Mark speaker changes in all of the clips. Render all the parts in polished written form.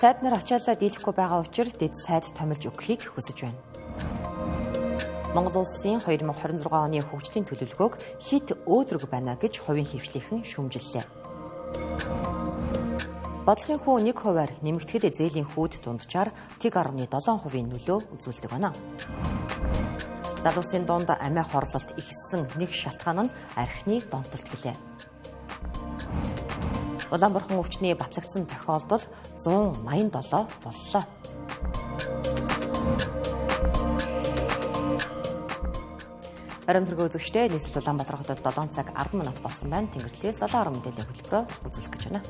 Speaker 1: Сайд нар ачааллаа дийлэхгүй байгаа учраас дэд сайд томилж өгөхийг хүсэж байна. Монгол улсын 2026 оны хөгжлийн төлөвлөгөөг хит өөдрөг байна гэж хувийн хвшлийнхэн шүүмжиллээ. Бодлогын хүн 1%-аар нэмэгдэхэд зээлийн хүүд дунджаар тэг 10.7% нөлөө үзүүлдэг байна. Залуусын дунд амиа хорлолт ихссэн нэг шалтгаан нь архины донтолт гэлээ. Улаанборхон өвчний батлагдсан тохиолдол 187 боллоо. Арим тэргүй үзэгчдээ нийслэл Улаанбаатар хотод 7 цаг 10 минут болсон байна. Тэнгэрлэгээс 7 мэдээллийн хөтөлбөрөөр үзүүлэх гэж байна.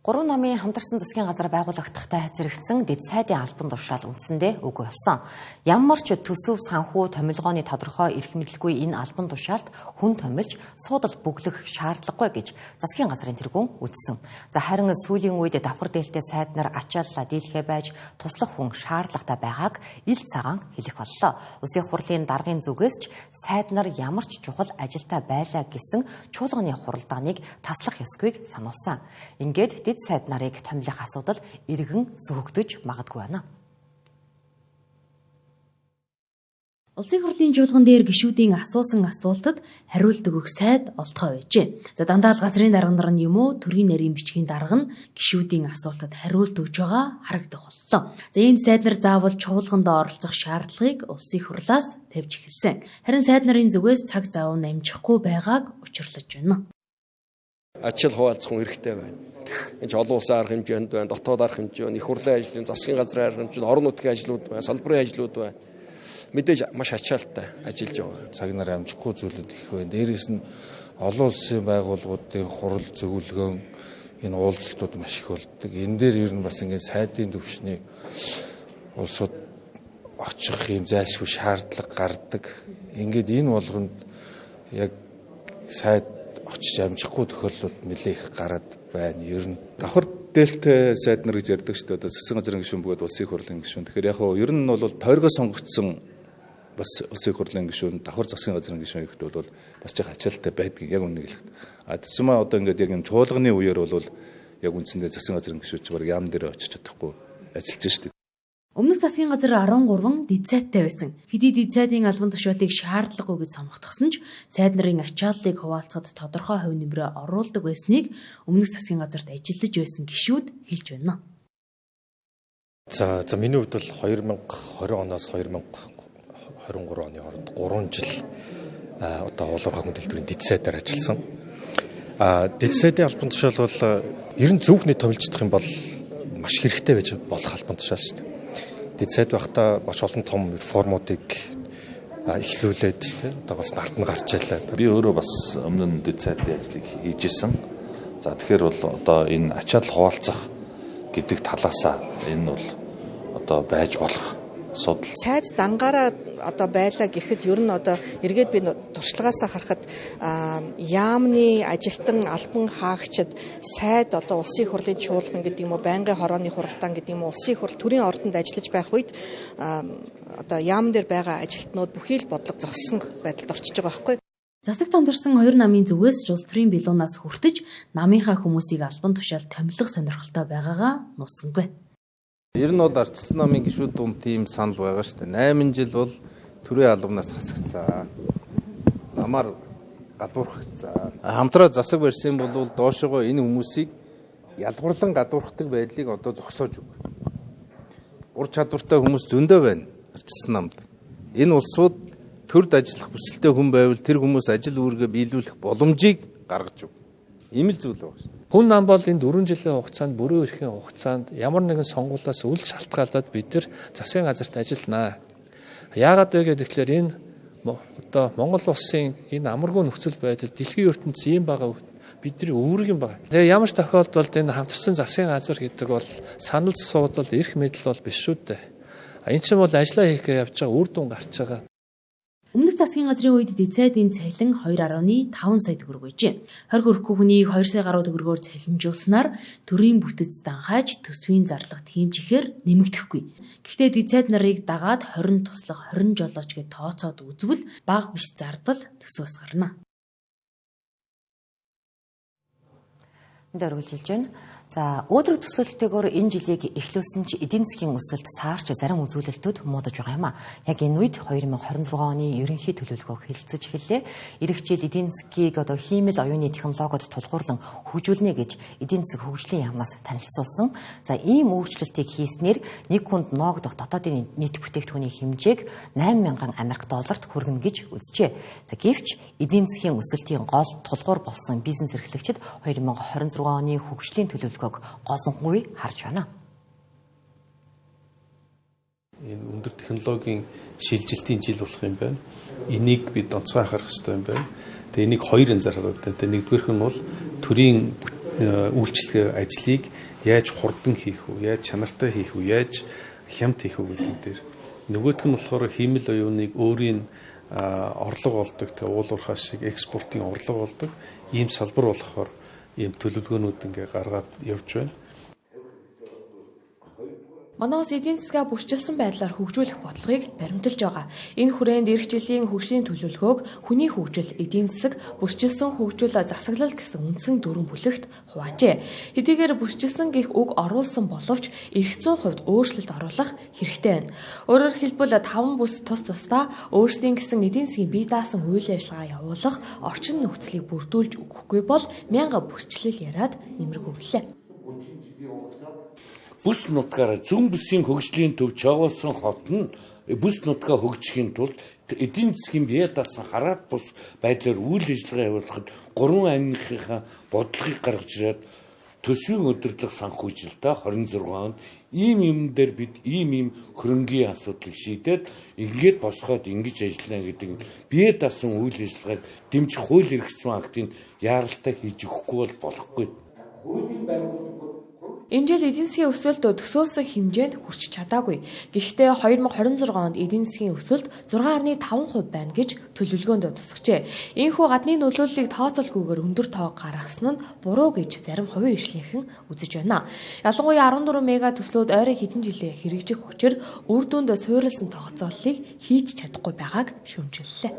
Speaker 1: Гурван намын хамтарсан засгийн газар байгуулагдахтай зэрэгцсэн дэд сайдын албан тушаал үндсэндээ үгүй болсон. Ямар ч төсөв санхүү томилгооны тодорхой эрх мэдэлгүй энэ албан тушаалд хүн томилж суудал бүглэх шаардлагагүй гэж засгийн газрын тэргүүн үзсэн. За харин сүүлийн үед давхар дээлтэй сайд нар ачааллаа дийлхэ байж туслах хүн шаардлагатай байгааг ил цагаан хэлэх боллоо. Улсын хурлын даргын зүгээс ч сайд нар ямар ч чухал ажилтай байлаа гэсэн чуулганы хуралдааныг таслах ёсгүйг сануулсан. Ингээд дэд сайд нарыг томилох асуудал иргэн зөвөгдөж магадгүй байна.
Speaker 2: Улсын хурлын жуулган дээр гишүүдийн асуусан асуултад хариулт өгөх сайд олдгоо байжээ. За дандаа л газрын дарга нар нь юм уу төрийн нарийн бичгийн дарга нь гишүүдийн асуултад хариулт өгж байгаа харагдах боллоо. За энэ сайд нар заавал чуулганд оролцох шаардлагыг улсын хурлаас тавьж эхэлсэн. Харин сайд нарын зүгээс цаг зав намжихгүй байгааг учирлаж байна.
Speaker 3: Ачаал хуваалцах хэрэгтэй байна. Энд олон улсын арга хэмжээнд байна, дотоод арга хэмжээ байна, их хурлын ажлын, засгийн газрын арга хэмжээнд, орон нутгийн ажлууд байна, салбарын ажлууд байна. Мэдээж маш ачаалтай ажиллаж байгаа.
Speaker 4: Цаг нар амжихгүй зүйлүүд их байна. Дээрээс нь олон улсын байгууллагуудын хурал зөвлөгөөн энэ уулзалтууд маш их болдог. Энэ дээр ер нь бас ингээд сайдын төвшний улсууд очих юм зайлшгүй шаардлага гардаг. Ингээд энэ болгонд яг сайд очиж амжихгүй тохиолдлууд нэлээ их гараад байна. Ер нь
Speaker 5: давхар дээлтэй сайд нар гэж ярьдаг шүү дээ. Засгийн газрын гишүүн бөгөөд улсын хурлын гишүүн. Тэгэхээр яг нь ер нь бол тойргоо сонгогдсон бас улсын хурлын гишүүн, давхар засгийн газрын гишүүн ихтэй бол бас жоо ачаалтай байдгийг яг үнэ хэлэхэд. Тэцмээ одоо ингээд яг энэ чуулганы үеэр бол яг үндсэндээ засгийн газрын гишүүч баг яам дээр очиж чадахгүй ажиллаж шүү дээ.
Speaker 2: Өмнөх засгийн газар 13 дэд сайдтай байсан. Хэдий дэд сайдын албан тушаалыг шаардлагагүй гэж сонгогдсон ч сайд нарын ачааллыг хуваалцахад тодорхой хувь нэмрээ оруулдаг байсныг өмнөх засгийн газарт ажиллаж байсан гишүүд хэлж байна.
Speaker 6: За миний хувьд бол 2020 оноос 2023 оны хооронд 3 жил одоо улуурхай хөдөлгөөний дэд сайдаар ажилласан. Дэд сайдын албан тушаал бол ер нь зөвхөн томилждох юм бол маш хэрэгтэй байж болох албан тушаал шүү дээ. Дэд сайд байхдаа маш олон том реформуудыг эхлүүлээд одоо бас нарт нь гарч ялаа.
Speaker 7: Би өөрөө бас өмнө нь дэд сайдын ажлыг хийж исэн. За тэгэхээр бол одоо энэ ачаал хуваалцах гэдэг талаасаа энэ бол одоо байж болох судал.
Speaker 8: Сайд дангаараа одоо байлаа гэхэд ер нь одоо эргээд би туршлагаасаа харахад яамны ажилтан албан хаагчид сайд одоо улсын хурлын чуулган гэдэг юм уу байнгын хорооны хуралдаан гэдэг юм уу улсын хурл төрийн ордонд ажиллаж байх үед одоо яам дээр байгаа ажилтнууд бүхий л бодлого зогссон байдалд орчиж байгаа байхгүй.
Speaker 2: Засагт хамтарсан 2 намын зүгээс улс төрийн билуунаас хүртэж намынхаа хүмүүсийг албан тушаал томилох сонирхолтой байгаагаа нууцсангүй.
Speaker 5: Ер нь бол ардчилсан намын гишүүд дунд тийм санал байгаа шүү дээ. 8 жил бол төрийн албанаас хасагцсан. Намаар гадуурхагцсан. Хамтраа засаг барьсан бол доошогоо энэ хүмүүсийг ялгуурлан гадуурхдаг байдлыг одоо зогсоож өг. Ур чадвартай хүмүүс зөндөө байна ардчилсан намд. Энэ улсууд төрд ажиллах хүсэлтэй хүн байвал тэр хүмүүс ажил үүргээ биелүүлэх боломжийг гаргаж өг. Ийм л зүйл байна.
Speaker 9: Хүн нам бол энэ 4 жилийн хугацаанд бүрэн эрхийн хугацаанд ямар нэгэн сонгуулиас үл шалтгаалаад бид нар засгийн газарт ажилланаа. Яагаад вэ гэхээр энэ одоо Монгол улсын энэ амаргүй нөхцөл байдал дэлхийн ертөнцийн юм байгаа бидний өвөрг юм байна. Тэгээ ямар ч тохиолдолд энэ хамтарсан засгийн газар гэдэг бол санал суудлал эрх мэдэл бол биш шүү дээ. Энэ чинь бол ажиллаа хийхээ явж байгаа үр дүн гарч байгаа.
Speaker 2: Өмнөх засгийн газрын үед эд сайдын цалин 2.5 сая төгрөг байжээ. Хориг өрөхгүй хүнийг 2 сая гаруй төгрөгөөр цалинжуулснаар төрийн бүтэц данхааж төсвийн зарлага тэмжихээр нэмэгдэхгүй. Гэхдээ эд сайд нарыг дагаад 20 туслах 20 жолооч гэж тооцоод үзвэл бага биш зардал төсвөөс гарна.
Speaker 1: Энд өргөжлж байна. За өөдрөг төсөөлөлтөөр энэ жилийг эхлүүлсэн ч эдийн засгийн өсөлт саарч зарим үзүүлэлтүүд муудаж байгаа юм а. Яг энэ үед 2026 оны ерөнхий төлөвлөгөө хэлэлцэж эхэллээ. Ирэх жил эдийн засгийг хиймэл оюуны технологиод тулгуурлан хөгжүүлнэ гэж эдийн засаг хөгжлийн яамнаас танилцуулсан. За ийм өөрчлөлтийг хийснээр нэг хүнд ноогдох дотоодын нийт бүтээгдэхүүний хэмжээг $8,000 хүргэнэ гэж үзжээ. За гэвч эдийн засгийн өсөлтийн гол тулгуур болсон бизнес эрхлэгчид 2026 оны хөгжлийн төлөвлөгөө голонгүй харж байна.
Speaker 10: Энэ өндөр технологийн шилжилтийн жил болох юм байна. Энийг бид онцгой анхаарах хэрэгтэй юм байна. Тэгээ энийг хоёр анзаарах хэрэгтэй. Нэгдүгээрх нь бол төрийн үйлчлэгээ ажлыг яаж хурдан хийх үү, яаж чанартай хийх үү, яаж хямд хийх үү гэдэг дээр. Нөгөөх нь болохоор хиймэл оюуныг өөрийн орлого олдог, уул уурхай шиг экспортын орлого олдог ийм салбар болохоор ийм төлөвлөгөөнүүд ингээ гаргаад явж байна.
Speaker 2: Манай улс эдийн засгаа бүрчилсэн байдлаар хөгжүүлэх бодлогыг баримталж байгаа. Энэ хүрээнд эх жилийн хөгжлийн төлөвлөгөөг хүний хөгжил, эдийн засаг, бүрчилсэн хөгжил, засаглал гэсэн үндсэн дөрвөн бүлэгт хуваажээ. Хэдийгээр бүрчилсэн гэх үг оруулсан боловч эрх зүйн хувьд өөрчлөлт оруулах хэрэгтэй байна. Өөрөөр хэлбэл 5 бүс тус тусдаа өөрсдийн гэсэн эдийн засгийн бие даасан үйл ажиллагаа явуулах орчин нөхцөлийг бүрдүүлж өгөхгүй бол 1000 бүрчлэл яриад нэмэргүй гэлээ.
Speaker 11: Бүс нутгаараа зүүн бүсийн хөгжлийн төв чагуулсан хот нь бүс нутгаа хөгжихийн тулд эдийн засгийн бие даасан хараат бус байдлаар үйл ажиллагаа явуулахад 3 ангийнхаа бодлогыг гаргаж ирээд төсвийн удирдлага санхүүжилтээ 26 онд ийм юм дээр бид ийм хөрөнгийн асуудлыг шийдээд ингээд босгоод ингэж ажиллана гэдэг нь бие даасан үйл ажиллагааг дэмжих хууль эрх зүйн актын яаралтай хийж өгөхгүй бол болохгүй.
Speaker 2: Энэ жил эдийн засгийн өсөлт төсөөлсөн хэмжээнд хүрч чадаагүй. Гэхдээ 2026 онд эдийн засгийн өсөлт 6.5% байна гэж төлөвлөгөөнд тусгажээ. Ийхүү гадны нөлөөллийг тооцоолгүйгээр өндөр тоо гаргасан нь буруу гэж зарим хувийн эрхлийнхэн үзэж байна. Ялангуяа 14 мега төслүүд ойрын хэдэн жилийн хэрэгжих хүчээр үр дүнд суурилсан тогтцооллыг хийж чадахгүй байгааг шүүмжиллээ.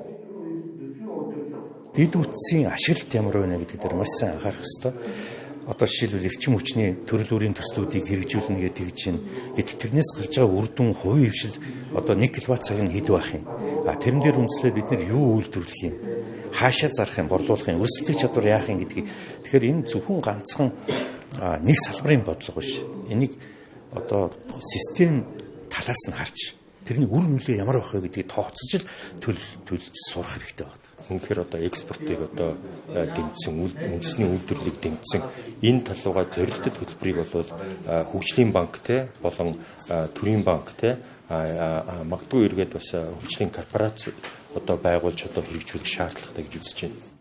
Speaker 12: Дэд үтсийн ашиглалт ямар байна гэдэг дээр маш сайн анхаарах хэрэгтэй. Одоо жишээлбэл эрчим хүчний төрөл бүрийн төслүүдийг хэрэгжүүлнэ гэдэг чинь гэтэл тэрнээс гарч байгаа үр дүн хувийн хвшил одоо 1 кВт цагийн хэд байх юм. Тэрэн дээр үндэслээ бид нар юу үйлдвэрлэх юм? Хаашаа зарах юм, борлуулах юм, өрсөлдөх чадвар яах юм гэдгийг. Тэгэхээр энэ зөвхөн ганцхан нэг салбарын бодлого биш. Энийг одоо систем талаас нь харж тэрний үр нөлөө ямар байх вэ гэдгийг тооцож төлж сурах хэрэгтэй байна.
Speaker 6: Үнэхээр одоо экспортыг одоо дэмжсэн, үндэсний үйлдвэрлэлийг дэмжсэн энэ талууга зорилттой төлбөрийг бол хөгжлийн банктай болон төрийн банктай магадгүй эргээд бас хөгжлийн корпорац одоо байгуулж одоо хэрэгжүүлэх шаардлагатай гэж үзэж байна.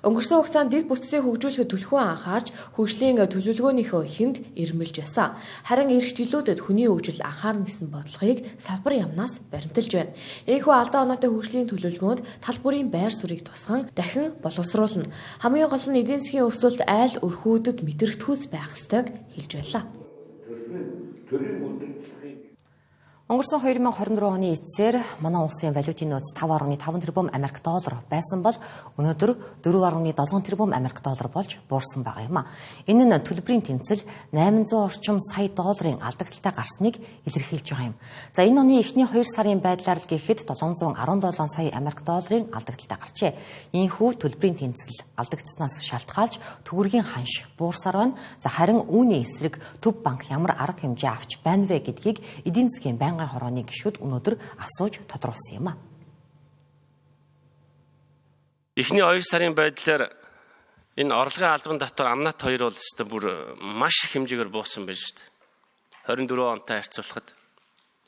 Speaker 2: Өнгөрсөн хугацаанд дэд бүтцийг хөгжүүлэхэд төлхөө анхаарч хөгжлийн төлөвлөгөөнийхөө эхэнд ирмэлж байсан. Харин эх жилүүдэд хүний хөгжил анхаарна гэсэн бодлогыг салбар яамнаас баримталж байна. Ийхүү алдаа оноотой хөгжлийн төлөвлөгөөнд тал бүрийн байр суурийг тусган дахин боловсруулна. Хамгийн гол нь эдийн засгийн өсөлт айл өрхүүдэд мэдрэгдэхүйц байх ёстойг хэлж байлаа.
Speaker 1: Өнгөрсөн 2024 оны эцсээр манай улсын валютын нөөц 5.5 тэрбум Америк доллар байсан бол өнөөдөр 4.7 тэрбум Америк доллар болж буурсан байгаа юм а. Энэ нь төлбөрийн тэнцэл 800 орчим сая долларын алдагдaltaй гарсныг илэрхийлж байгаа юм. За энэ оны эхний 2 сарын байдлаар гэхэд 717 сая Америк долларын алдагдaltaй гарчээ. Ийхүү төлбөрийн тэнцэл алдагдсанаас шалтгаалж төгрөгийн ханш буурсаар байна. За харин үүний эсрэг Төв банк ямар арга хэмжээ авч байна вэ гэдгийг эдийн засгийн хорооны гишүүд өнөөдөр асууж тодруулсан юм а.
Speaker 13: Эхний 2 сарын байдлаар энэ орлогын албан татвар амнат 2 бол өстой бүр маш их хэмжээгээр буусан байна шүү дээ. 24 онтой харьцуулахад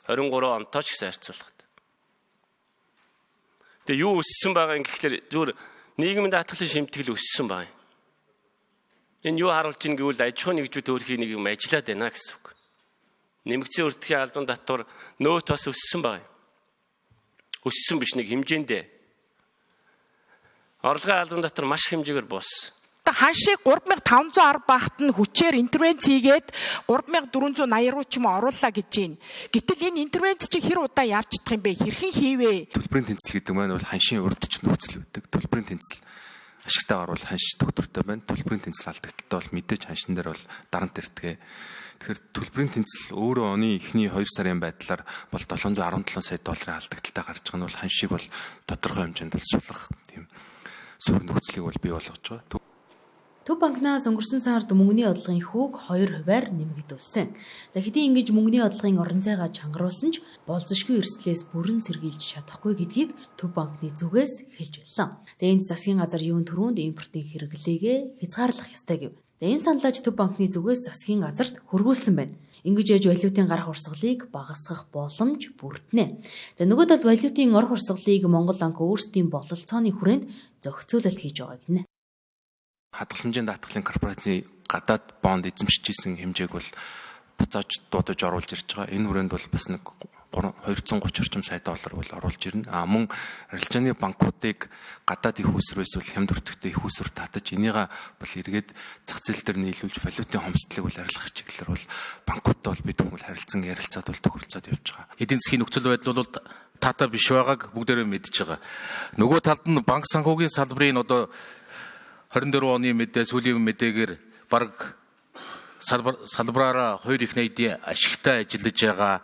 Speaker 13: 23 онтой ч гэсэн харьцуулахад. Тэгээ юу өссөн байгаа юм гэхэлэр зүгээр нийгмийн даатгалын шимтгэл өссөн байна. Энэ юу харуулж ийн гэвэл аж ахуйн нэгжүүд өөрхийн нэг юм ажиллаад байна гэсэн үг. Нэмэгдсэн өртөхийн албан татвар нөөц бас өссөн байна. Өссөн биш нэг хэмжээндээ. Орлогын албан дотор маш хэмжээгээр бууссан.
Speaker 14: Ханшийг 3510 багт нь хүчээр интервенц хийгээд 3480 руу ч юм оруулаа гэж байна. Гэтэл энэ интервенц чи хэр удаа явж чадах юм бэ? Хэрхэн хийвэ?
Speaker 15: Төлбөрийн тэнцэл гэдэг маань бол ханшийн урд ч нөхцөл байдаг. Төлбөрийн тэнцэл ашигтайгаар бол ханш доктортой байна. Төлбөрийн тэнцэл алдагдaltaй бол мэдээж ханшин дээр бол дарамт ирдэг. Тэгэхээр төлбөрийн тэнцэл өөрөө оны эхний 2 сарын байдлаар бол 717 сая долларын алдагдaltaй гарч байгаа нь бол ханшийг бол тодорхой хэмжээнд бол сулрах тийм суурь нөхцөлийг бол бий болгож байгаа.
Speaker 2: Төв банкнаас өнгөрсөн сард мөнгөний одлогын хүүг 2%-аар нэмэгдүүлсэн. За хэдийн ингэж мөнгөний одлогын орон зайгаа чангаруулсан ч болзошгүй эрсдлээс бүрэн сэргийлж чадахгүй гэдгийг Төв банкны зүгээс хэлж байлаа. За энд засгийн газар юун төрөнд импортын хэрэглээгээ хязгаарлах ёстой гэв. За энэ саналж Төв банкны зүгээс засгийн газарт хөргүүлсэн байна. Ингэж яж валютын гарах урсгалыг багасгах боломж бүрднэ. За нөгөө талд валютын орох урсгалыг Монгол банк өөрсдийн бололцооны хүрээнд зохицуулалт хийж байгаа гинэ.
Speaker 15: Хадгалан хэмжээнд даатгалын корпорацийн гадаад бонд эзэмшиж исэн хэмжээг бол буцааж дуудаж оруулж ирж байгаа. Энэ хүрээнд бол бас нэг 230 орчим сая доллар бол оруулж ирнэ. Мөн арилжааны банкуудыг гадаад их усрээс бол хямд өртөгтэй их уср татаж энийгээ бол эргээд зах зээл дээр нийлүүлж валютын хомсдлыг бол арилгах чиглэлээр бол банкудтай бол бид хүмүүс харилцан ярилцаад бол тохиролцоод явж байгаа. Эдийн засгийн нөхцөл байдал бол таатай биш байгааг бүгдээрээ мэдж байгаа. Нөгөө талд нь банк санхүүгийн салбарын одоо 24 оны мэдээ сүүлийн мэдээгээр бараг салбараараа 2 их найдын ашигтай ажиллаж байгаа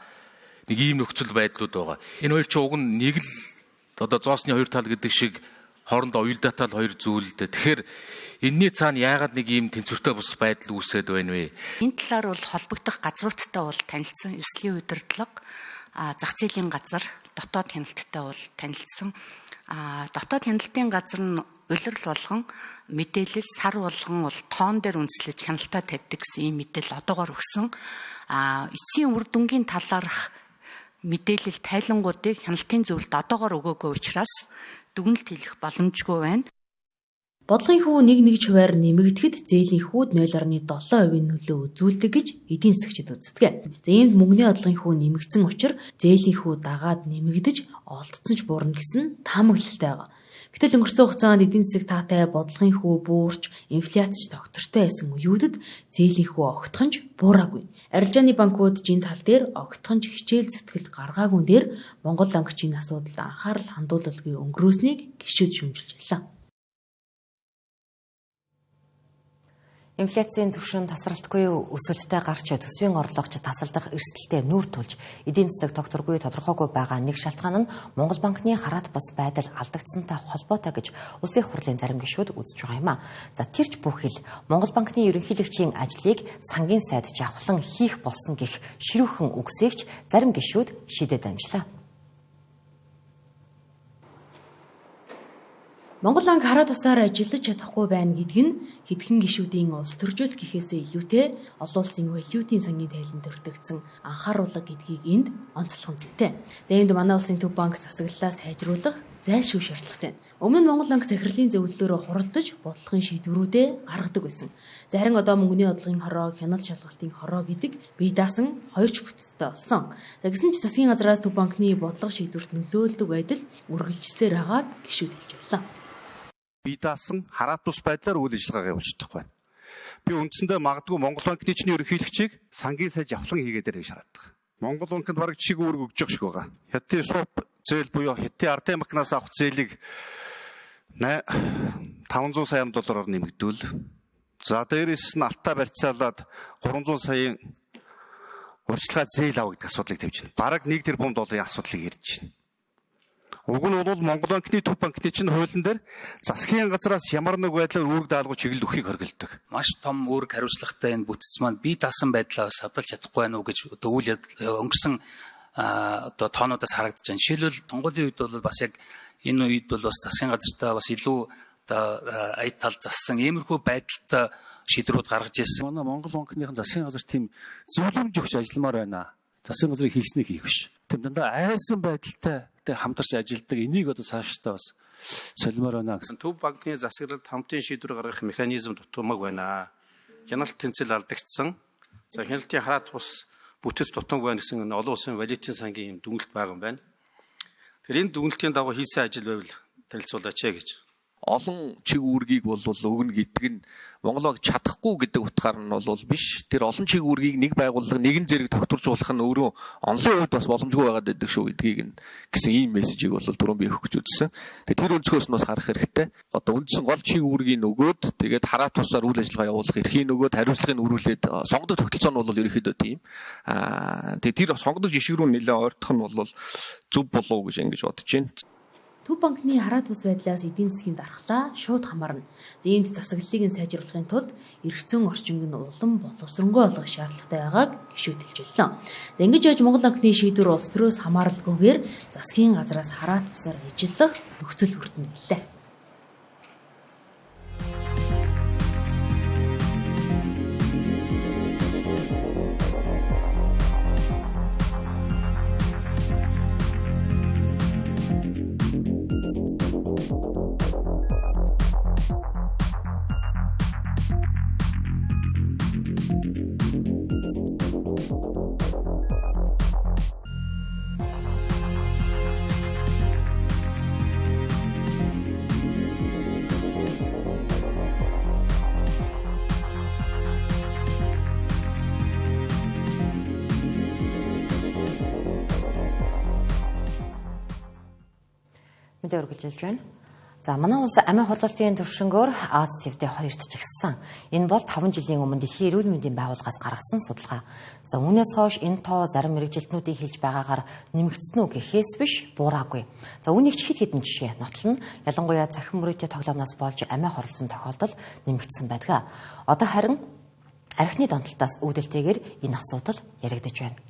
Speaker 15: нэг ийм нөхцөл байдлууд байгаа. Энэ хоёр чинь уг нь нэг л одоо зоосны хоёр тал гэдэг шиг хоорондоо уялдаатай хоёр зүйл дээ. Тэгэхээр энэний цаана яагаад нэг ийм тэнцвэртэй бус байдал үүсээд байна вэ?
Speaker 16: Энэ талаар бол холбогдох газруудтай бол танилцсан, эрсдлийн удирдлага, зах зээлийн газар, дотоод хяналттай бол танилцсан. Дотоод хяналтын газар нь улирал болгон мэдээлэл сар болгон бол тоон дээр үндэслэж хяналтаа тавьдаг гэсэн ийм мэдээлэл одоогоор өгсөн. Эцсийн үр дүнгийн талаарх мэдээлэл тайлангуудыг хяналтын зөвлөлд одоогоор өгөөгүй учраас дүгнэлт хийх боломжгүй байна.
Speaker 2: Бодлогын хүү нэг хувиар нэмэгдэхэд зээлийн хүүд 0.7% нөлөө үзүүлдэг гэж эдийн засгчид үздэг. За иймд мөнгөний одлогын хүү нэмэгдсэн учраас зээлийн хүү дагаад нэмэгдэж олдсон ч буурна гэсэн таамаглалтай байгаа. Гэтэл өнгөрсөн хугацаанд эдийн засаг таатай бодлогын хүү буурч, инфляцч тогтвортой байсан үеүүдэд зээлийн хүү огтхон ч буураагүй. Арилжааны банкуд энэ тал дээр огтхон ч хичээл зүтгэл гаргаагүй дээр Монгол банкчийн асуудалд анхаарал хандуулалгүй өнгөрөөснийг гишүүд шүүмжилж байлаа.
Speaker 1: Инфляцийн түвшин тасралтгүй өсөлттэй гарч төсвийн орлогоч тасалдах эрсдэлтэй нүүр тулж эдийн засаг тогтворгүй тодорхойгүй байгаа нэг шалтгаан нь Монгол банкны хараат бус байдал алдагдсантай холбоотой гэж Улсын их хурлын зарим гишүүд үзэж байгаа юм а. За тэрч бүхэл Монгол банкны ерөнхийлөгчийн ажлыг сангийн сайд жавхлан хийх болсон гэх ширүүхэн үгсээгч зарим гишүүд шийдэж дамжлаа.
Speaker 2: Монгол банк хараат тусаар ажиллаж чадахгүй байна гэдг нь хэдхэн гишүүдийн улс төржүүлэх гэхээсээ илүүтэй олон улсын валютын сангийн тайланд төрдөгцөн анхааруулга гэдгийг энд онцлох зүйтэй. За энд манай улсын төв банк засаглалаа сайжруулах зайлшгүй шаардлагатай. Өмнө нь Монгол банк захирлын зөвлөлөөр хуралдаж бодлогын шийдвэрүүдээ гаргадаг байсан. За харин одоо мөнгөний одлогын хороо, хяналт шалгалтын хороо гэдэг бие даасан хоёрч бүтцтэй болсон. За гэсэн ч засгийн газраас төв банкны бодлого шийдвэрт нөлөөлдөг байдал үргэлжилсээр байгааг гишүүд хэлж байлаа.
Speaker 17: Бие даасан хараат бус байдлаар үйл ажиллагаа явуулж чадахгүй байна. Би үндсэндээ магадгүй Монгол банкны чинь ерөнхийлөгчийг сангийн сайд авахлан хийгээд ирэх шаарддаг. Монгол банкнд бараг чиг үүрэг өгж шиг байгаа. Хятадын суп зээл буюу Хятадын ардын банкнаас авах зээлийг 500 сая доллараар нэмэгдүүл. За дээрээс нь алтаа барьцаалаад 300 саяын урьдчилгаа зээл авах гэдэг асуудлыг тавьж байна. Бараг 1 тэрбум долларын асуудлыг ярьж байна. Уг нь бол Монгол банкны төв банкны чинь хуулийн дээр засгийн газраас ямар нэг байдлаар үүрэг даалгавар чиглэл өгөхийг хоригддог.
Speaker 18: Маш том үүрэг хариуцлагатай энэ бүтц маань бие даасан байдлаас хадгалж чадахгүй байна уу гэж одоо үйл өнгөрсөн одоо тоонуудаас харагдаж байна. Жишээлбэл Монголын үед бол бас яг энэ үед бол бас засгийн газартаа бас илүү одоо аяд тал зассан иймэрхүү байдалтай шийдвэрүүд гаргаж ирсэн.
Speaker 10: Манай Монгол банкныхан засгийн газар тийм зөвлөмж өгч ажилламаар байна. Засгийн газрын хэлснийг хийх биш. Тэр дандаа айсан байдалтай хамтарч ажилладаг энийг одоо цаашдаа бас солимоор байна гэсэн.
Speaker 17: Төв банкны засаглалд хамтын шийдвэр гаргах механизм дутмаг байна. Хяналт тэнцэл алдагдсан. За хяналтын хараат бус бүтэц дутмаг байна гэсэн олон улсын валютын сангийн юм дүгнэлт байгаа юм байна.
Speaker 19: Энэ дүгнэлтийн дагуу хийсэн ажил байвал танилцуулаач гэж.
Speaker 20: Олон чиг үүргийг бол өгнө гэдэг нь Монголыг чадахгүй гэдэг утгаар нь бол биш. Тэр олон чиг үүргийг нэг байгууллага нэгэн зэрэг тогтворжуулах нь өөрөө онлын хувьд бас боломжгүй байгаад байдаг шүү гэдгийг нь гэсэн ийм мессежийг бол түрүүн би өгөх гэж үзсэн. Тэгээ тэр өнцгөөс нь бас харах хэрэгтэй. Одоо үндсэн гол чиг үүргийг нөгөөд тэгээд хараат тусаар үйл ажиллагаа явуулах эрхийг нөгөөд хариуцлагыг өрүүлээд сонгодог тогтолцоо нь бол ерөөхдөө тийм. Тэгээд тэр сонгодог жишг рүү нэлээд ойртох нь бол зөв болов уу гэж ингэж бодож байна.
Speaker 2: Төв банкны хараат бус байдлаас эдийн засгийн дархлаа шууд хамаарна. Энд засаглалыг нь сайжруулахын тулд эргэцэн орчинг нь улам боловсронгуй болгох шаардлагатай байгааг гишүүд хэлжүүлсэн. Ингэж яаж Монгол банкны шийдвэр улс төрөөс хамааралгүйгээр засгийн газраас хараат бусаар ажиллах нөхцөл бүрдэнэ гэлээ.
Speaker 1: Мэдээ үргэлжилж байна. За манай улс амиа хорлолтын төвшнгөөр Аз твд 2-т жигссэн. Энэ бол 5 жилийн өмнө Дэлхийн эрүүл мэндийн байгууллагаас гаргасан судалгаа. За үүнээс хойш энэ тоо зарим мэрэгжилтнүүдийн хэлж байгаагаар нэмэгдсэн үү гэхээс биш буураагүй. За үүнийг ч хэд хэдэн жишээ нотлно. Ялангуяа цахим мөрөөдлийн тоглоомноос болж амиа хорлсон тохиолдол нэмэгдсэн байдаг. Одоо харин архины донтолтоос үүдэлтэйгээр энэ асуудал яригдж байна.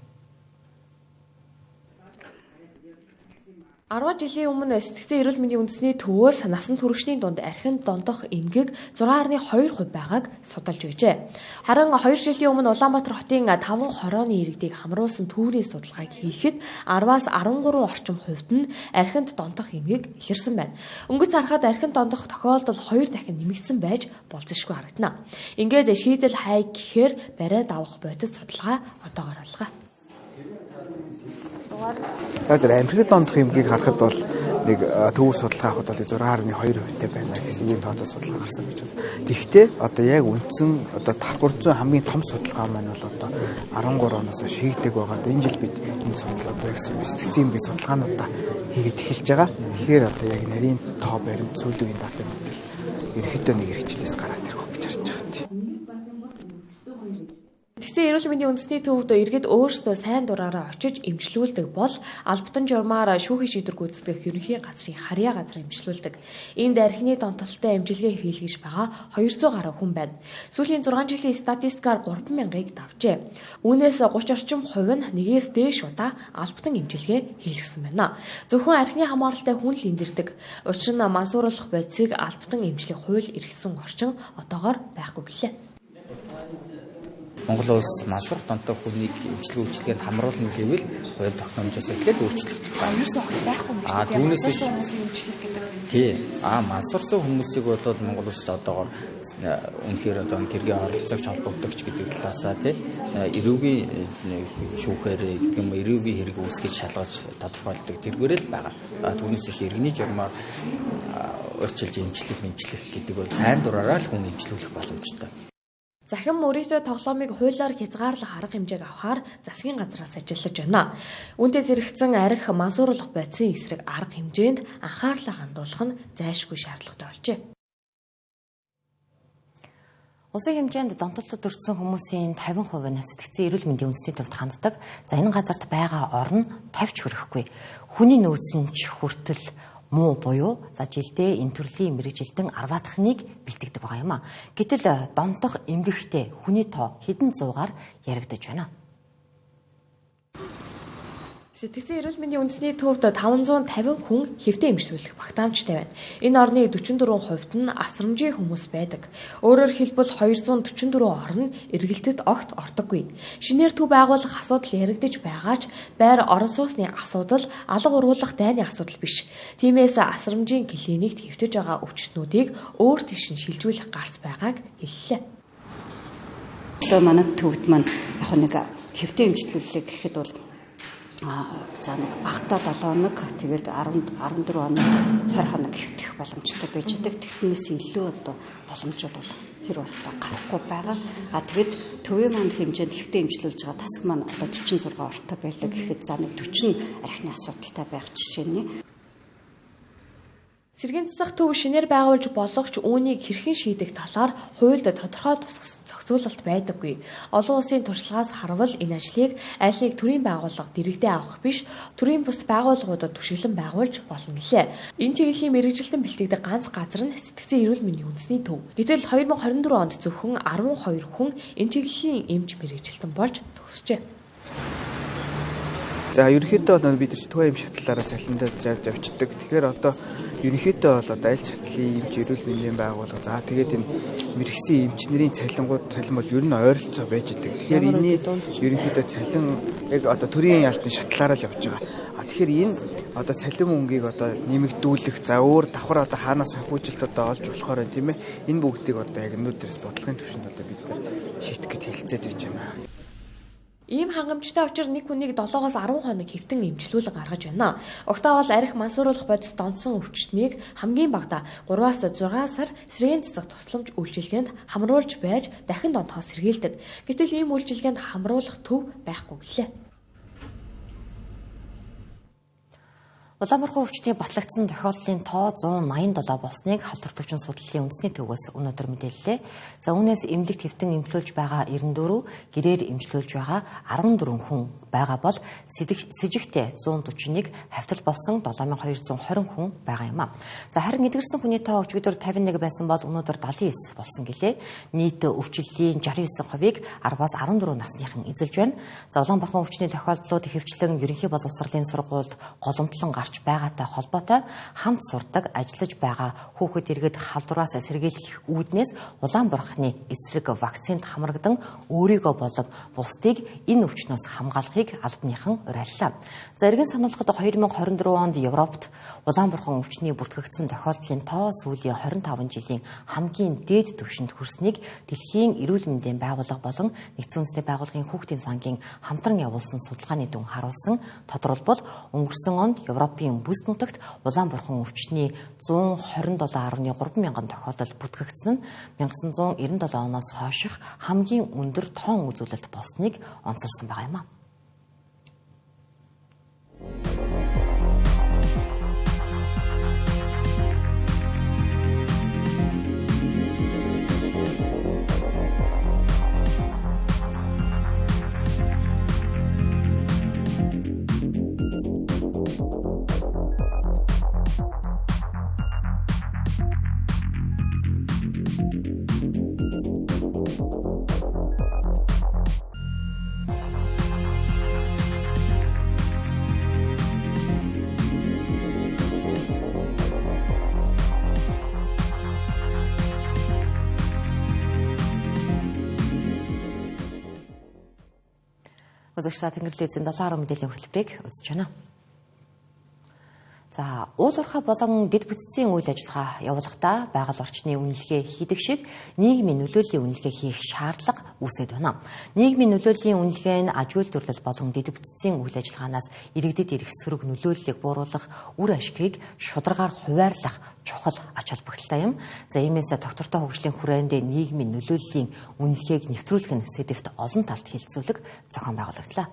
Speaker 2: 10 жилийн өмнө сэтгцэн эрүүл мэндийн үндэсний төвөөс насан туршийн дунд архинд дондох эмгэг 6.2% байгааг судалж байжээ. Харин 2 жилийн өмнө Улаанбаатар хотын 5 хорооны иргэдийг хамруулсан түүний судалгааг хийхэд 10-аас 13 орчим хувьд нь архинд дондох эмгэг илэрсэн байна. Өнгөц харахад архинд дондох тохиолдол 2 дахин нэмэгдсэн байж болзошгүй харагдана. Ингээд шийдэл хай гэхээр бариад авах бодит судалгаа одоогоор алгаа.
Speaker 21: Тэгэхээр амирхад дондох эмгийг харахад бол нэг төв судалгаа авахд бол 6.2% байна гэсэн ийм тооцоо судалгаа гарсан гэж байна. Гэхдээ одоо яг үндсэн одоо давхарцсан хамгийн том судалгаа маань бол одоо 13 оноос хойш хийгдэг байгаа. Энэ жил бид энэ судалгаа одоо сэтгцэн эмгийн судалгаануудаа хийгээд эхэлж байгаа. Тэгэхээр одоо яг нарийн тоо баримт сүүлийн дата мэдээлэл ерөнхийдөө нэг хэрэгчлээс гараад ирэх гэж харж байгаа.
Speaker 2: Сэтгцэн эрүүл мэндийн үндэсний төвд иргэд өөрсдөө сайн дураараа очиж эмчлүүлдэг бол албатан журмаар шүүхийн шийдвэр гүйцэтгэх ерөнхий газрын харьяа газар эмчлүүлдэг. Энд архины донтолттой эмчилгээ хийлгэж байгаа 200 гаруй хүн байна. Сүүлийн 6 жилийн статистикаар 3,000-ыг давжээ. Үүнээс 30 орчим хувь нь нэгээс дээш удаа албатан эмчилгээ хийлгэсэн байна. Зөвхөн архины хамааралтай хүн л эндэрдэг. Учир нь мансууруулах бодисыг албатан эмчлэх хууль эргэсэн орчин одоогоор байхгүй гэлээ.
Speaker 22: Монгол улс мансуур донтой хүнийг эмчилгээнд хамруулна гэвэл хууль тогтоомжоос эхлээд өөрчлөгдөх байна.
Speaker 2: Ерөөсөө байхгүй юм байна.
Speaker 22: Түүнээс биш эмчлэх гэдэг. Тий. Мансуурсан хүмүүсийг бодоод Монгол улс одоогоор үнэхээр одоо гэргийн оролцогч холбогдогч гэдэг талаасаа тий эрүүгийн шүүхээр гэдэг юм эрүүгийн хэрэг үүсгэж шалгаж тодорхойлдог тэргээрэл байгаа. Түүнээс биш иргэний журмаар урьдчилж эмчлэх гэдэг бол сайн дураараа л хүн эмчлүүлэх боломжтой.
Speaker 2: Захин мөрөөдөө тоглоомыг хуулиар хязгаарлах арга хэмжээг авахар засгийн газраас ажиллаж байна. Үүнтэй зэрэгцэн арх мансууруулах бодисын эсрэг арга хэмжээнд анхаарлаа хандуулах нь зайлшгүй шаардлагатай болжээ.
Speaker 1: Улсын хэмжээнд донтолтод өртсөн хүмүүсийн 50% нь сэтгцэн эрүүл мэндийн үндэсний төвд ханддаг. За энэ газарт байгаа орн тавьж хүрэхгүй. Хүний нөөцөн ч хүртэл муу буюу за жилдээ энэ төрлийн мэрэгжилтэн 10-ыг бэлтгэдэг байгаа юм а. Гэтэл донтох эмгэгтэй хүний тоо хэдэн зуугаар яригдаж байна.
Speaker 2: Сэтгцэн эрүүл мэндийн үндэсний төвд 550 хүн хэвтэ эмчлүүлэх багтаамжтай байна. Энэ орны 44% нь асрамжийн хүмүүс байдаг. Өөрөөр хэлбэл 244 орн эргэлтэд огт ордоггүй. Шинээр төв байгуулах асуудал яригдж байгаа ч байр орон сууцны асуудал алга уруулах дайны асуудал биш. Тиймээс асрамжийн клиникт хэвтэж байгаа өвчтнүүдийг өөр тийш нь шилжүүлэх гарц байгааг хэллээ.
Speaker 23: Одоо манай төвд маань яг нэг хэвтэ эмчлүүлэлт гэхэд бол
Speaker 3: за нэг багтаа 7 хоног тэгээд 14 хоног 20 хоног хэвтэх боломжтой байж байгаа. Тэгтнээс илүү одоо боломжууд бол хэр болтой гарахгүй байгаа. Тэгээд төвийн маань хэмжээнд хэвтэ имжлүүлж байгаа тасаг маань одоо 46 ортой байлаа гэхэд за нэг 40 архины асуудалтай байх жишээний.
Speaker 2: Сэргийн засах төв шинээр байгуулж болох ч үүнийг хэрхэн шийдэх талаар хуульд тодорхой зохицуулалт байдаггүй. Олон улсын туршлагаас харвал энэ ажлыг аль нэг төрийн байгууллага дэрэгдээ авах биш, төрийн бус байгууллагуудад түшиглэн байгуулж болно гэлээ. Энэ чиглэлийн мэргэжилтэн бэлтгэдэг ганц газар нь сэтгцэн эрүүл мэндийн үндэсний төв. Гэтэл 2024 онд зөвхөн 12 хүн энэ чиглэлийн эмч мэргэжилтэн болж төгсжээ.
Speaker 21: За ерөнхийдөө бол бид төвийн эмч шатлалаараа цалиндаа явцдаг. Тэгэхээр одоо ерөнхийдөө бол одоо аль шатлалын эмч эрүүл мэндийн байгууллага. За тэгээд энэ мэргэжсэн эмчнэрийн цалин бол ер нь ойролцоо байж идэг. Тэгэхээр энэний ерөнхийдөө цалин яг одоо төрийн яалтын шатлалаараа л явж байгаа. Тэгэхээр энэ одоо цалин мөнгийг одоо нэмэгдүүлэх, за өөр давхар одоо хаанаас санхүүжилт одоо олж болохоор тийм ээ. Энэ бүгдийг одоо яг өнөөдрөөс бодлогын түвшинд одоо бид шийдэх гэж хэлцээд байж байна.
Speaker 2: Ийм хангамжтай учраас нэг хүнийг 7-оос 10 хоног хэвтэн эмчилүүлэг гаргаж байна. Угтаа бол арх мансууруулах бодис донцсон өвчтнийг хамгийн багадаа 3-аас 6 сар сэргийн засаг тусламж үйлчилгээнд хамруулж байж дахин донтохоос сэргийлдэг. Гэтэл ийм үйлчилгээнд хамруулах төв байхгүй гэлээ.
Speaker 1: Улаанбархан өвчтний батлагдсан тохиолдлын тоо 187 болсныг халдвар төвчин судлалын үндэсний төвөөс өнөөдөр мэдээллээ. За үүнээс эмнэлэгт хэвтэн эмчлүүлж байгаа 94, гэрээр эмчлүүлж байгаа 14 хүн байгаа бол сэжигтэй 141, хавтал болсон 7220 хүн байгаа юм а. За харин эдгэрсэн хүний тоо өчигдөр 51 байсан бол өнөөдөр 79 болсон гэлээ. Нийт өвчлөлийн 69%-ийг 10-аас 14 насныхан эзэлж байна. За Улаанбархан өвчтний тохиолдлууд ихэвчлэн ерөнхий боловсролын сургуульд голомтлон байгаатай холбоотой хамт сурдаг, ажиллаж байгаа хүүхэд иргэд халдвараас сэргийлэх үүднээс Улаанбарханы эсрэг вакцинд хамрагдан өөрийгөө болон бусдыг энэ өвчнөөс хамгаалахыг албаныхан уриаллаа. За эргэн сануулгад 2024 онд Европт Улаанбархан өвчний бүртгэгдсэн тохиолдлын тоо сүүлийн 25 жилийн хамгийн дээд түвшинд хүрснийг Дэлхийн эрүүл мэндийн байгууллага болон Нэгдсэн үндэсний байгууллагын хүүхдийн сангийн хамтран явуулсан судалгааны дүн харуулсан тодорхойлбол өнгөрсөн онд Европын бүс нутагт Улаанбархан өвчний 127.3 мянган тохиолдол бүртгэгдсэн нь 1997 оноос хойших хамгийн өндөр тоон үзүүлэлт болсныг онцолсон байгаа юм а. Үзэгчдээ Тэнгэрлэг эзэн 7 мэдээллийн хөтөлбөрийг үзэж байна. За, уул уурхай болон дэд бүтцийн үйл ажиллагаа явуулахдаа байгаль орчны үнэлгээ хийдэг шиг нийгмийн нөлөөллийн үнэлгээ хийх шаардлага үүсэж байна. Нийгмийн нөлөөллийн үнэлгээ нь аж үйлдвэрлэл болон дэд бүтцийн үйл ажиллагаанаас иргэдэд ирэх сөрөг нөлөөллийг бууруулах үр ашгийг шударгаар хуваарлах чухал ач холбогдолтой юм. За иймээс доктортой хөгжлийн хүрээнд нийгмийн нөлөөллийн үнэлгээг нэвтрүүлэх нь сэдвт олон талд хилцүүлэг зохион байгуулагдлаа.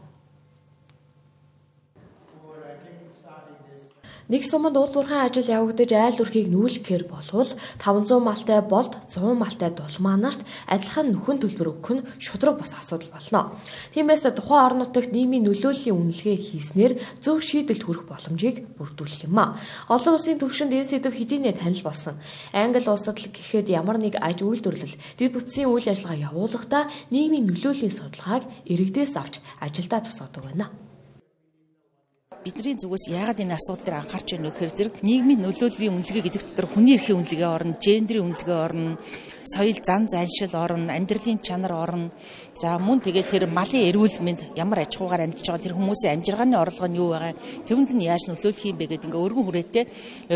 Speaker 2: Нэг суманд уул уурхай ажил явагдаж айл өрхийг нүүлгэхээр болвол 500 малтай болд 100 малтай дулмаа нарт адилхан нөхөн төлбөр өгөх нь шудраг бус асуудал болно. Тиймээс тухайн орон нутагт нийгмийн нөлөөллийн үнэлгээ хийснээр зөв шийдэлд хүрэх боломжийг бүрдүүлэх юм а. Олон улсын түвшинд энэ сэдв хэдийнэ танил болсон. Англи улсад л гэхэд ямар нэг аж үйлдвэрлэл дэд бүтцийн үйл ажиллагаа явуулахдаа нийгмийн нөлөөллийн судалгааг иргэдээс авч ажилдаа тусгадаг байна.
Speaker 4: Бидний зүгээс яагаад энэ асуудал дээр анхаарч байна вэ гэхээр зэрэг нийгмийн нөлөөллийн үнэлгээ гэдэг дотор хүний эрхийн үнэлгээ орно, гендрийн үнэлгээ орно, соёл зан заншил орно, амьдралын чанар орно. За мөн тэгээд тэр малын эрүүл мэнд ямар аж ахуйгаар амьдарч байгаа тэр хүмүүсийн амжиргааны орлого нь юу байгаа, тэвэнд нь яаж нөлөөлөх юм бэ гэдэг ингээ өргөн хүрээтэй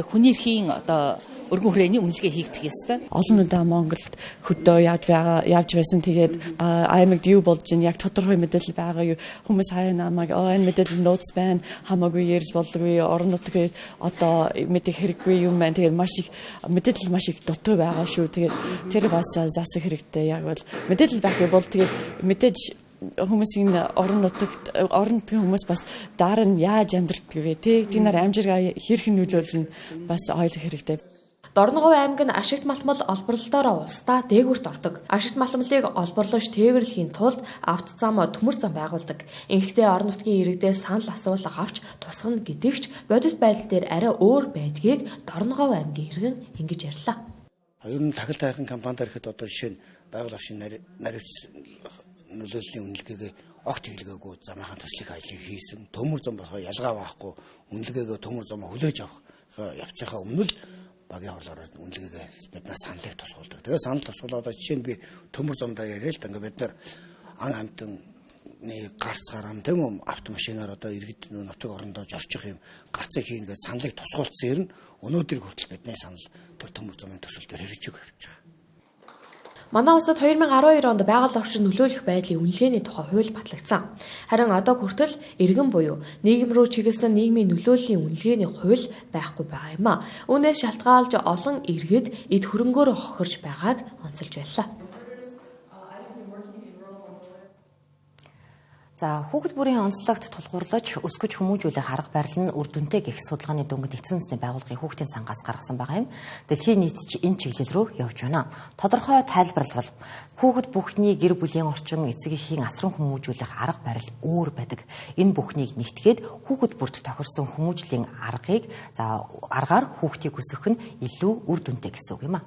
Speaker 4: хүний эрхийн одоо өргөн хүрээний үнэлгээ хийгдэх ёстой.
Speaker 7: Олон удаа Монголд хөдөө явж байсан. Тэгээд аймагт юу болж ин яг тодорхой мэдээлэл байгаа юу? Хүмүүс хаяа намайг энэ мэдээлэл нууц байна. Хамаагүй ярьж болдоггүй. Орон нутгийн одоо мэдэх хэрэггүй юм байна. Тэгээд маш их мэдээлэл маш их дутуу байгаа шүү. Тэгээд тэр бас засах хэрэгтэй. Яг бол мэдээлэл байхгүй бол тэгээд мэдээж хүмүүсийн орон нутгийн хүмүүс бас дараа нь яаж амьдрдаг вэ? Тэд нар амжиргаа хэрхэн нөлөөлнө бас ойлгох хэрэгтэй.
Speaker 2: Дорноговь аймаг нь ашигт малмал олборлолтоор улсдаа дээгүүрт ордог. Ашигт малмлыг олборлож тээвэрлэхийн тулд авто зам, төмөр зам байгуулдаг. Инхдээ орон нутгийн иргэдээс санал асуулга авч тусгана гэдэгч бодит байдал дээр арай өөр байдгийг Дорноговь аймгийн иргэн ингэж ярьлаа.
Speaker 8: Ер нь тахил тайрхан компанид ирэхэд одоо жишээ нь байгаль орчны наривч нөлөөллийн үнэлгээгээ огт хэлгээгүй замынхаа төслийг ажлыг хийсэн. Төмөр зам болохоо ялгаа байхгүй үнэлгээгээ төмөр зам хүлээж авах явцынхаа өмнө л багийн хурлаар үнэлгээгээ биднээс саналыг тусгуулдаг. Тэгээ санал тусгуулаад жишээ нь би төмөр замдаа яриа л да ингээ бид нар ан амтны гарцгаар ам тийм үү автомашинаар одоо иргэд нутаг орондоо зорчих юм гарцыг хийн гэж саналыг тусгуулсан юм. Өнөөдөр хүртэл бидний санал тэр төмөр замын төсөл дээр хэрэгжиж явж байгаа.
Speaker 2: Манай улсад 2012 онд байгаль орчин нөлөөлөх байдлын үнэлгээний тухай хууль батлагдсан. Харин одоо хүртэл иргэн буюу нийгэм рүү чиглэсэн нийгмийн нөлөөллийн үнэлгээний хууль байхгүй байгаа юм а. Үүнээс шалтгаалж олон иргэд эд хөрөнгөөр хохирж байгааг онцолж байлаа.
Speaker 1: За хүүхэд бүрийн онцлогт тулгуурлаж өсгөж хүмүүжүүлэх арга барил нь үр дүнтэй гэх судалгааны дүнгид эцсийн үндэсний байгууллагын хүүхдийн сангаас гаргасан байгаа юм. Дэлхийн нийт ч энэ чиглэл рүү явж байна. Тодорхой тайлбарлал хүүхэд бүхний гэр бүлийн орчин эцэг эхийн асран хүмүүжүүлэх арга барил өөр байдаг. Энэ бүхнийг нэгтгээд хүүхэд бүрт тохирсон хүмүүжлийн аргаар хүүхдийг өсгөх нь илүү үр дүнтэй гэсэн үг юм а.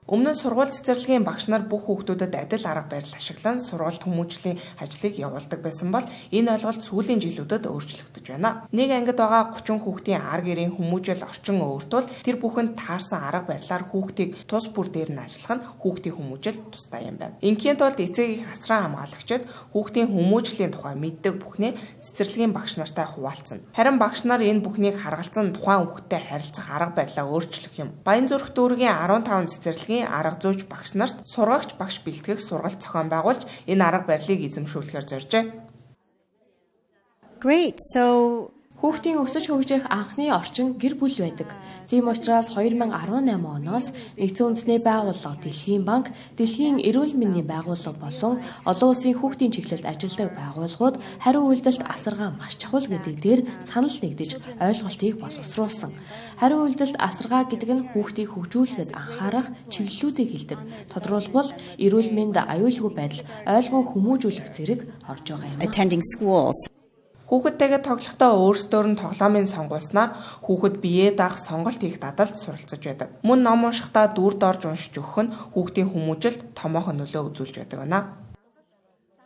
Speaker 23: Өмнө нь сургууль цэцэрлэгийн багш нар бүх хүүхдүүдэд адил арга барил ашиглан сургуульд хүмүүжлийн ажлыг явуулдаг байсан бол энэ ойлголт сүүлийн жилүүдэд өөрчлөгдөж байна. Нэг ангид байгаа 30 хүүхдийн ар гэрийн хүмүүжил орчин өөртөө тэр бүхэнд таарсан арга барилаар хүүхдийг тус бүр дээр нь ажиллах нь хүүхдийн хүмүүжил тустай юм байна. Ингийн тулд эцэг эх асран хамгаалагчид хүүхдийн хүмүүжлийн тухай мэддэг бүхнээ цэцэрлэгийн багш нартай хуваалцсан. Харин багш нар энэ бүхнийг харгалзан тухайн хүүхдтэй харилцах арга барилаа өөрчлөх юм. Баянзүрх дүүргийн 15 цэцэрлэгийн арга зүйч багш нарт сургагч багш бэлтгэх сургалт зохион байгуулж энэ арга барилыг эзэмшүүлэхээр зоржээ.
Speaker 2: Great. So хүүхдийн өсөж хөгжих анхны орчин гэр бүл байдаг. Тийм учраас 2018 оноос Нэгдсэн үндэсний байгууллага, Дэлхийн банк, Дэлхийн эрүүл мэндийн байгууллага болон олон улсын хүүхдийн чиглэлд ажилладаг байгууллагууд хариу үйлдэлт асаргаа маш чухал гэдэг дээр санал нэгдэж ойлголтыг боловсруулсан. Хариу үйлдэлт асаргаа гэдэг нь хүүхдийг хөгжүүлэхэд анхаарах чиглэлүүдийг хэлдэг. Тодорхойлбол эрүүл мэнд, аюулгүй байдал, ойлгон хүмүүжүүлэх зэрэг орж байгаа юм.
Speaker 23: Attending schools. Хүүхэдтэйгээ тоглохдоо өөрсдөр нь тоглоомын сонгуулснаар хүүхэд биеэ даах сонголт хийх дадалд суралцж байдаг. Мөн ном уншихдаа дүрд орж уншиж өгөх нь хүүхдийн хүмүүжилд томоохон нөлөө үзүүлж байдаг байна.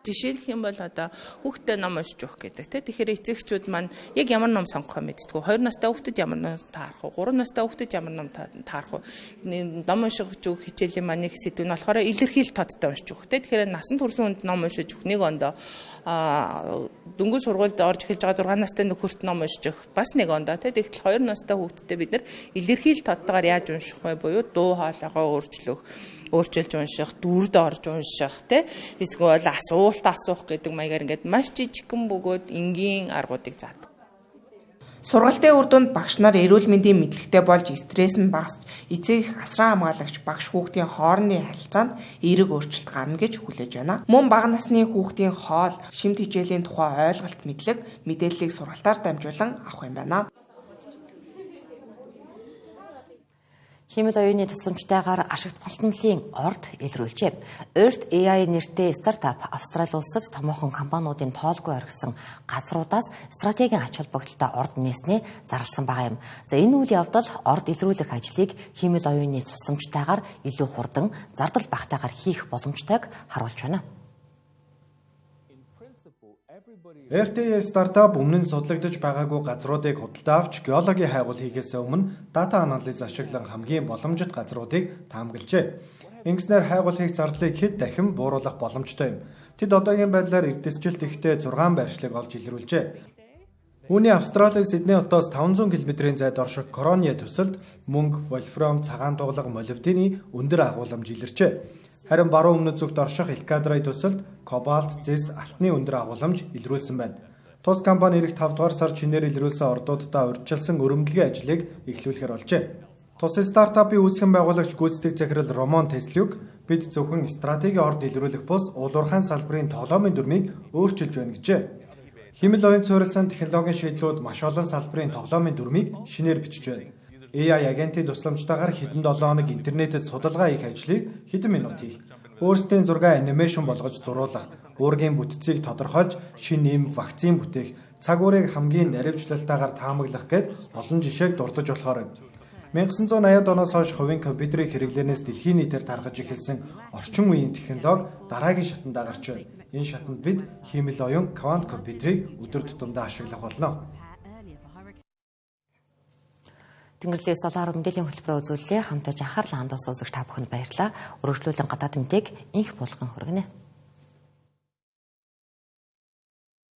Speaker 24: Жишээлх юм бол одоо хүүхдэд ном уншиж өгөх гэдэг тийм. Тэгэхээр эцэгчүүд маань яг ямар ном сонгох вэ мэдтгүү. 2 настай хүүхдэд ямар ном таарах вэ? 3 настай хүүхдэд ямар ном таарах вэ? Ном уншиж өгөх хичээлийн маань нэг сэдв нь болохоор илэрхийлэл тодтой уншиж өгөх тийм. Тэгэхээр насанд хүрсэн хүнд ном уншиж өгөх нэг ондоо дөнгөж сургуульд орж эхэлж байгаа 6 настай нөхөрт ном уншиж өгөх бас нэг ондоо тийм. Тэгэхдээ 2 настай хүүхдэд бид нар илэрхийлэл тодтойгоор яаж унших вэ буюу дуу хоолойгоо өөрчилж унших, дүрд орж унших, эсвэл асуулт асуух гэдэг маягаар ингээд маш жижигхэн бөгөөд энгийн аргуудыг заадаг.
Speaker 23: Сургалтын үр дүнд багш нар эрүүл мэндийн мэдлэгтэй болж стресс нь багасч, эцэг эх асран хамгаалагч багш хүүхдийн хоорондын харилцаанд эерэг өөрчлөлт гарна гэж хүлээж байна. Мөн бага насны хүүхдийн хоол, шимт хичээлийн тухай ойлголт мэдлэг, мэдээллийг сургалтаар дамжуулан авах юм байна.
Speaker 1: Хэмэл оюуны тусламжтайгаар ашигт голтнолын орд илрүүлжээ. Earth AI нэртэй стартап Австрали улсад томоохон компаниудын тоолгүй орхисон газруудаас стратегийн ач холбогдолтой орд нээснээ зарласан байгаа юм. За энэ үйл явдал орд илрүүлэх ажлыг хэмэл оюуны тусламжтайгаар илүү хурдан, зардал багтаагаар хийх боломжтойг харуулж байна.
Speaker 25: RTA стартап өмнө нь судлагдж байгаагүй газруудыг худалдаа авч геологийн хайгуул хийхээс өмнө дата анализ ашиглан хамгийн боломжит газруудыг таамаглажээ. Ингэснээр хайгуул хийх зардлыг хэд дахин бууруулах боломжтой юм. Тэд одоогийн байдлаар эрдэсжилт ихтэй 6 байршлыг олж илрүүлжээ. Үүний Австралийн Сидней хотоос 500 км-ийн зайд орших Корония төсөлд мөнгө, волфрам, цагаан дугалга, молибдены өндөр агуулмж илэрчээ. Харин баруун өмнөд зүгт орших Элкадрай төсөлд кобальт, зэс, алтны өндөр агуулмж илрүүлсэн байна. Тус компани ирэх 5 дугаар сард шинээр илрүүлсэн ордуудаа урьдчилсан өрөмдлөгийн ажлыг эхлүүлэхээр болжээ. Тус стартапын үүсгэн байгуулагч гүйцэтгэх захирал Роман Теслюк бид зөвхөн стратегийн орд илрүүлэх бус уулуурхайн салбарын тоглоомын дүрмийг өөрчилж байна гэжээ. Хэмэл оюун суурилсан технологийн шийдлүүд маш олон салбарын тоглоомын дүрмийг шинээр бичиж байна. AI агентийн тусламжтайгаар хэдэн 7 хоног интернетэд судалгаа хийх ажлыг хэдэн минут хийх. Өөрсдийн зураг анимашн болгож зуруулах, уургийн бүтцийг тодорхойлж шинэ нэм вакцин бүтээх, цаг уурыг хамгийн наривчлалтайгаар таамаглах гэд олон жишээг дурдж болохоор байна. 1980-ад оноос хойш хувийн компьютерийг хэрэглэнээс дэлхийн нийтээр таргаж эхэлсэн орчин үеийн технологи дараагийн шатанд гарч байна. Энэ шатанд бид хиймэл оюун квант компьютерийг өдөр тутамдаа ашиглах болно.
Speaker 1: Тэнгэрлэгээс 7 мэдээллийн хөтөлбөрөөр үзүүллээ. Хамтаж анхаарал хандуулсан үзэгч та бүхэнд баярлалаа. Өргөжлүүлэн гадаад мэдээг инх болгон хүргэнэ.